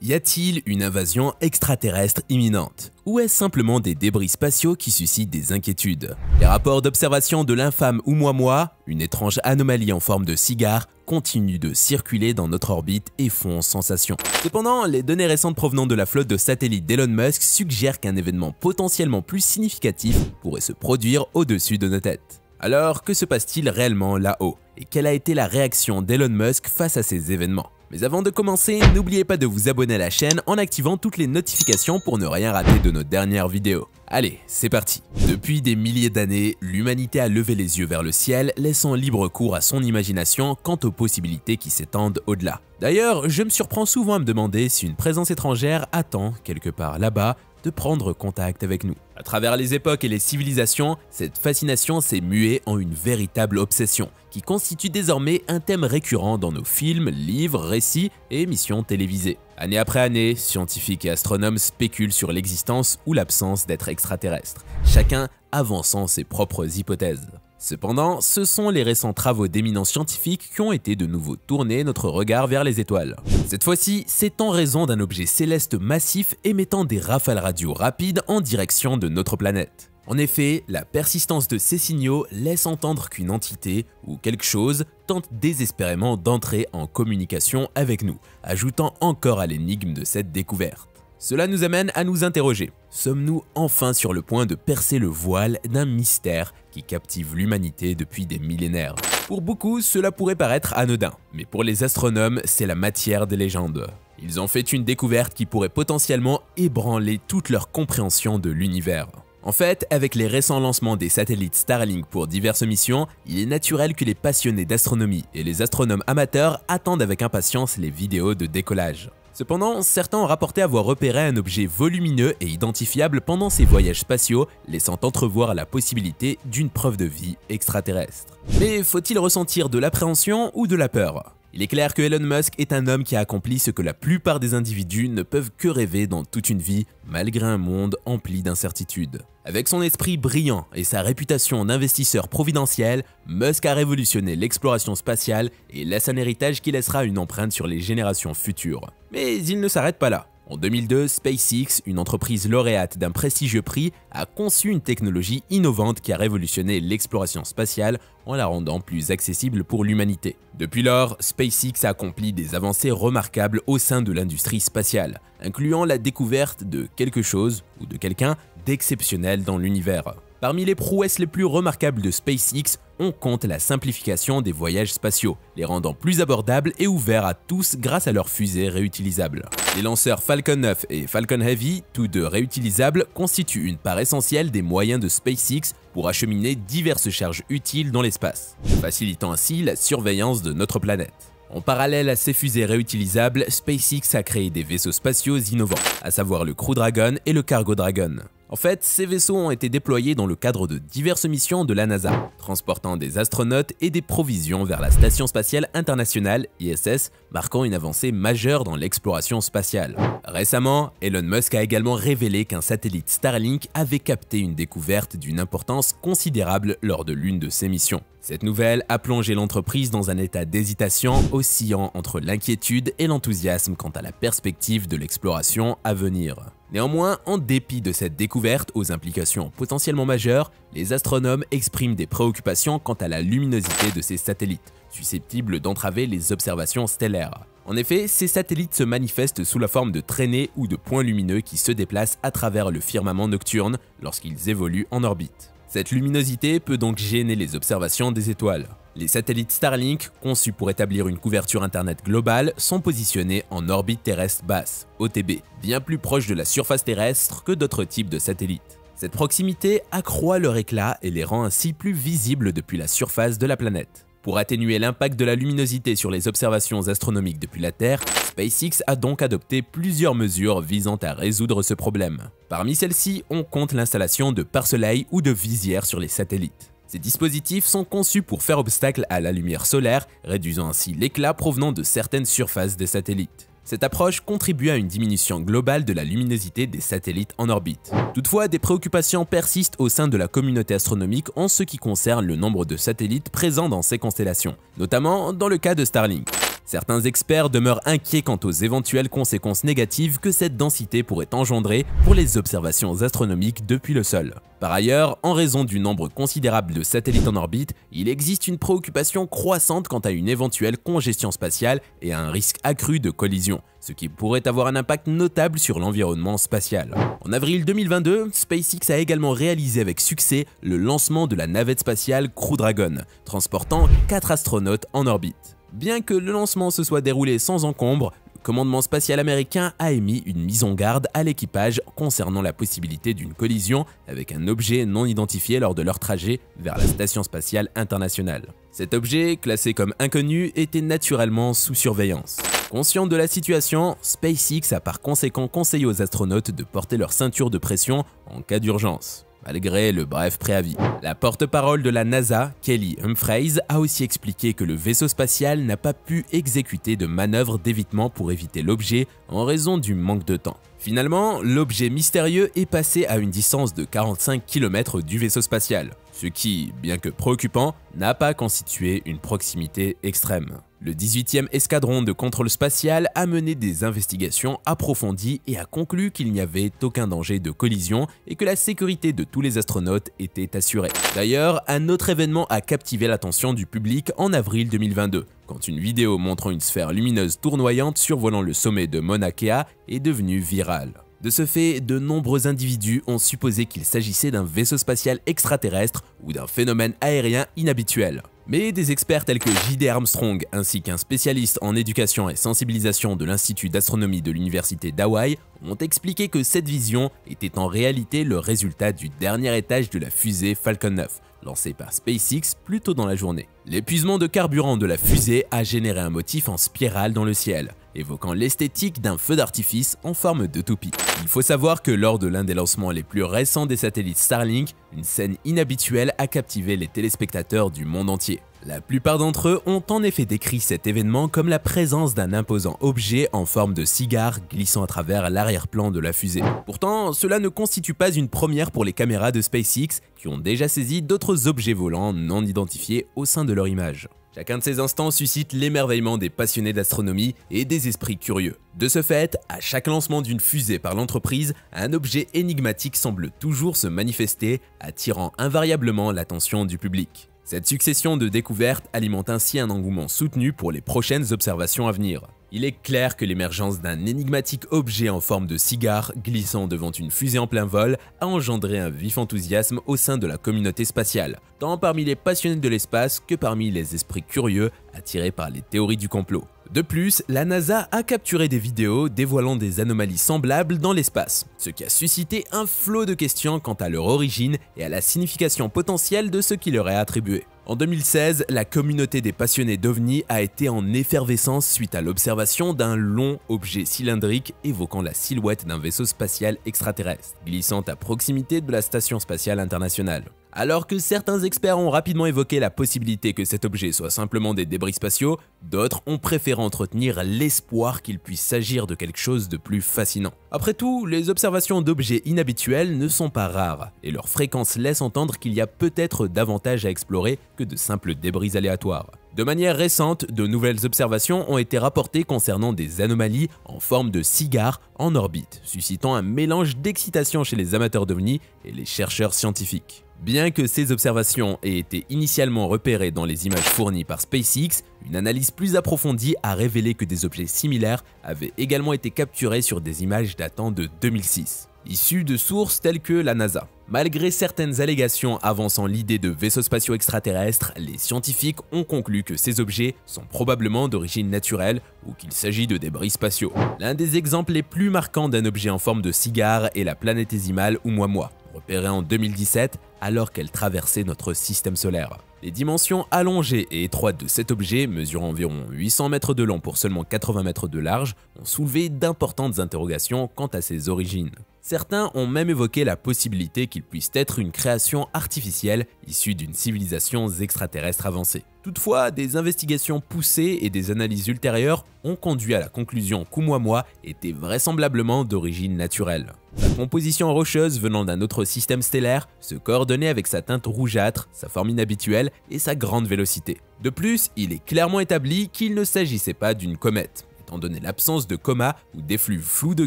Y a-t-il une invasion extraterrestre imminente? Ou est-ce simplement des débris spatiaux qui suscitent des inquiétudes? Les rapports d'observation de l'infâme Oumuamua, une étrange anomalie en forme de cigare, continuent de circuler dans notre orbite et font sensation. Cependant, les données récentes provenant de la flotte de satellites d'Elon Musk suggèrent qu'un événement potentiellement plus significatif pourrait se produire au-dessus de nos têtes. Alors, que se passe-t-il réellement là-haut? Et quelle a été la réaction d'Elon Musk face à ces événements? Mais avant de commencer, n'oubliez pas de vous abonner à la chaîne en activant toutes les notifications pour ne rien rater de nos dernières vidéos. Allez, c'est parti! Depuis des milliers d'années, l'humanité a levé les yeux vers le ciel, laissant libre cours à son imagination quant aux possibilités qui s'étendent au-delà. D'ailleurs, je me surprends souvent à me demander si une présence étrangère attend, quelque part là-bas, de prendre contact avec nous. À travers les époques et les civilisations, cette fascination s'est muée en une véritable obsession, qui constitue désormais un thème récurrent dans nos films, livres, récits et émissions télévisées. Année après année, scientifiques et astronomes spéculent sur l'existence ou l'absence d'êtres extraterrestres, chacun avançant ses propres hypothèses. Cependant, ce sont les récents travaux d'éminents scientifiques qui ont été de nouveau tournés notre regard vers les étoiles. Cette fois-ci, c'est en raison d'un objet céleste massif émettant des rafales radio rapides en direction de notre planète. En effet, la persistance de ces signaux laisse entendre qu'une entité ou quelque chose tente désespérément d'entrer en communication avec nous, ajoutant encore à l'énigme de cette découverte. Cela nous amène à nous interroger. Sommes-nous enfin sur le point de percer le voile d'un mystère qui captive l'humanité depuis des millénaires? Pour beaucoup, cela pourrait paraître anodin, mais pour les astronomes, c'est la matière des légendes. Ils ont fait une découverte qui pourrait potentiellement ébranler toute leur compréhension de l'univers. En fait, avec les récents lancements des satellites Starlink pour diverses missions, il est naturel que les passionnés d'astronomie et les astronomes amateurs attendent avec impatience les vidéos de décollage. Cependant, certains ont rapporté avoir repéré un objet volumineux et identifiable pendant ces voyages spatiaux, laissant entrevoir la possibilité d'une preuve de vie extraterrestre. Mais faut-il ressentir de l'appréhension ou de la peur? Il est clair que Elon Musk est un homme qui a accompli ce que la plupart des individus ne peuvent que rêver dans toute une vie, malgré un monde empli d'incertitudes. Avec son esprit brillant et sa réputation d'investisseur providentiel, Musk a révolutionné l'exploration spatiale et laisse un héritage qui laissera une empreinte sur les générations futures. Mais il ne s'arrête pas là. En 2002, SpaceX, une entreprise lauréate d'un prestigieux prix, a conçu une technologie innovante qui a révolutionné l'exploration spatiale en la rendant plus accessible pour l'humanité. Depuis lors, SpaceX a accompli des avancées remarquables au sein de l'industrie spatiale, incluant la découverte de quelque chose ou de quelqu'un d'exceptionnel dans l'univers. Parmi les prouesses les plus remarquables de SpaceX, on compte la simplification des voyages spatiaux, les rendant plus abordables et ouverts à tous grâce à leurs fusées réutilisables. Les lanceurs Falcon 9 et Falcon Heavy, tous deux réutilisables, constituent une part essentielle des moyens de SpaceX pour acheminer diverses charges utiles dans l'espace, facilitant ainsi la surveillance de notre planète. En parallèle à ces fusées réutilisables, SpaceX a créé des vaisseaux spatiaux innovants, à savoir le Crew Dragon et le Cargo Dragon. En fait, ces vaisseaux ont été déployés dans le cadre de diverses missions de la NASA, transportant des astronautes et des provisions vers la Station Spatiale Internationale, ISS, marquant une avancée majeure dans l'exploration spatiale. Récemment, Elon Musk a également révélé qu'un satellite Starlink avait capté une découverte d'une importance considérable lors de l'une de ses missions. Cette nouvelle a plongé l'entreprise dans un état d'hésitation oscillant entre l'inquiétude et l'enthousiasme quant à la perspective de l'exploration à venir. Néanmoins, en dépit de cette découverte aux implications potentiellement majeures, les astronomes expriment des préoccupations quant à la luminosité de ces satellites, susceptibles d'entraver les observations stellaires. En effet, ces satellites se manifestent sous la forme de traînées ou de points lumineux qui se déplacent à travers le firmament nocturne lorsqu'ils évoluent en orbite. Cette luminosité peut donc gêner les observations des étoiles. Les satellites Starlink, conçus pour établir une couverture internet globale, sont positionnés en orbite terrestre basse, OTB, bien plus proche de la surface terrestre que d'autres types de satellites. Cette proximité accroît leur éclat et les rend ainsi plus visibles depuis la surface de la planète. Pour atténuer l'impact de la luminosité sur les observations astronomiques depuis la Terre, SpaceX a donc adopté plusieurs mesures visant à résoudre ce problème. Parmi celles-ci, on compte l'installation de pare-soleil ou de visières sur les satellites. Ces dispositifs sont conçus pour faire obstacle à la lumière solaire, réduisant ainsi l'éclat provenant de certaines surfaces des satellites. Cette approche contribue à une diminution globale de la luminosité des satellites en orbite. Toutefois, des préoccupations persistent au sein de la communauté astronomique en ce qui concerne le nombre de satellites présents dans ces constellations, notamment dans le cas de Starlink. Certains experts demeurent inquiets quant aux éventuelles conséquences négatives que cette densité pourrait engendrer pour les observations astronomiques depuis le sol. Par ailleurs, en raison du nombre considérable de satellites en orbite, il existe une préoccupation croissante quant à une éventuelle congestion spatiale et à un risque accru de collision, ce qui pourrait avoir un impact notable sur l'environnement spatial. En avril 2022, SpaceX a également réalisé avec succès le lancement de la navette spatiale Crew Dragon, transportant 4 astronautes en orbite. Bien que le lancement se soit déroulé sans encombre, le commandement spatial américain a émis une mise en garde à l'équipage concernant la possibilité d'une collision avec un objet non identifié lors de leur trajet vers la Station spatiale internationale. Cet objet, classé comme inconnu, était naturellement sous surveillance. Conscient de la situation, SpaceX a par conséquent conseillé aux astronautes de porter leur ceinture de pression en cas d'urgence, malgré le bref préavis. La porte-parole de la NASA, Kelly Humphreys, a aussi expliqué que le vaisseau spatial n'a pas pu exécuter de manœuvre d'évitement pour éviter l'objet en raison du manque de temps. Finalement, l'objet mystérieux est passé à une distance de 45 km du vaisseau spatial, ce qui, bien que préoccupant, n'a pas constitué une proximité extrême. Le 18e escadron de contrôle spatial a mené des investigations approfondies et a conclu qu'il n'y avait aucun danger de collision et que la sécurité de tous les astronautes était assurée. D'ailleurs, un autre événement a captivé l'attention du public en avril 2022, quand une vidéo montrant une sphère lumineuse tournoyante survolant le sommet de Mauna Kea est devenue virale. De ce fait, de nombreux individus ont supposé qu'il s'agissait d'un vaisseau spatial extraterrestre ou d'un phénomène aérien inhabituel. Mais des experts tels que J.D. Armstrong ainsi qu'un spécialiste en éducation et sensibilisation de l'Institut d'astronomie de l'Université d'Hawaï ont expliqué que cette vision était en réalité le résultat du dernier étage de la fusée Falcon 9, lancée par SpaceX plus tôt dans la journée. L'épuisement de carburant de la fusée a généré un motif en spirale dans le ciel, évoquant l'esthétique d'un feu d'artifice en forme de toupie. Il faut savoir que lors de l'un des lancements les plus récents des satellites Starlink, une scène inhabituelle a captivé les téléspectateurs du monde entier. La plupart d'entre eux ont en effet décrit cet événement comme la présence d'un imposant objet en forme de cigare glissant à travers l'arrière-plan de la fusée. Pourtant, cela ne constitue pas une première pour les caméras de SpaceX qui ont déjà saisi d'autres objets volants non identifiés au sein de leur image. Chacun de ces instants suscite l'émerveillement des passionnés d'astronomie et des esprits curieux. De ce fait, à chaque lancement d'une fusée par l'entreprise, un objet énigmatique semble toujours se manifester, attirant invariablement l'attention du public. Cette succession de découvertes alimente ainsi un engouement soutenu pour les prochaines observations à venir. Il est clair que l'émergence d'un énigmatique objet en forme de cigare glissant devant une fusée en plein vol a engendré un vif enthousiasme au sein de la communauté spatiale, tant parmi les passionnés de l'espace que parmi les esprits curieux attirés par les théories du complot. De plus, la NASA a capturé des vidéos dévoilant des anomalies semblables dans l'espace, ce qui a suscité un flot de questions quant à leur origine et à la signification potentielle de ce qui leur est attribué. En 2016, la communauté des passionnés d'OVNI a été en effervescence suite à l'observation d'un long objet cylindrique évoquant la silhouette d'un vaisseau spatial extraterrestre, glissant à proximité de la Station spatiale internationale. Alors que certains experts ont rapidement évoqué la possibilité que cet objet soit simplement des débris spatiaux, d'autres ont préféré entretenir l'espoir qu'il puisse s'agir de quelque chose de plus fascinant. Après tout, les observations d'objets inhabituels ne sont pas rares, et leur fréquence laisse entendre qu'il y a peut-être davantage à explorer que de simples débris aléatoires. De manière récente, de nouvelles observations ont été rapportées concernant des anomalies en forme de cigare en orbite, suscitant un mélange d'excitation chez les amateurs d'OVNI et les chercheurs scientifiques. Bien que ces observations aient été initialement repérées dans les images fournies par SpaceX, une analyse plus approfondie a révélé que des objets similaires avaient également été capturés sur des images datant de 2006, issues de sources telles que la NASA. Malgré certaines allégations avançant l'idée de vaisseaux spatiaux extraterrestres, les scientifiques ont conclu que ces objets sont probablement d'origine naturelle ou qu'il s'agit de débris spatiaux. L'un des exemples les plus marquants d'un objet en forme de cigare est la planétésimale Oumuamua, repérée en 2017 alors qu'elle traversait notre système solaire. Les dimensions allongées et étroites de cet objet, mesurant environ 800 mètres de long pour seulement 80 mètres de large, ont soulevé d'importantes interrogations quant à ses origines. Certains ont même évoqué la possibilité qu'il puisse être une création artificielle issue d'une civilisation extraterrestre avancée. Toutefois, des investigations poussées et des analyses ultérieures ont conduit à la conclusion qu'Oumuamua était vraisemblablement d'origine naturelle. Sa composition rocheuse venant d'un autre système stellaire se coordonnait avec sa teinte rougeâtre, sa forme inhabituelle et sa grande vélocité. De plus, il est clairement établi qu'il ne s'agissait pas d'une comète, étant donné l'absence de coma ou d'effluves flous de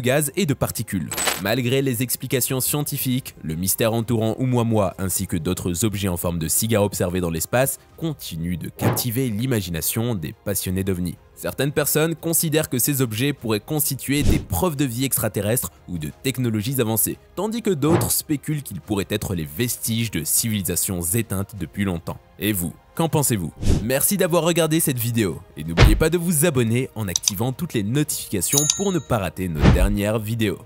gaz et de particules. Malgré les explications scientifiques, le mystère entourant Oumuamua ainsi que d'autres objets en forme de cigare observés dans l'espace continue de captiver l'imagination des passionnés d'OVNI. Certaines personnes considèrent que ces objets pourraient constituer des preuves de vie extraterrestre ou de technologies avancées, tandis que d'autres spéculent qu'ils pourraient être les vestiges de civilisations éteintes depuis longtemps. Et vous, qu'en pensez-vous? Merci d'avoir regardé cette vidéo, et n'oubliez pas de vous abonner en activant toutes les notifications pour ne pas rater nos dernières vidéos.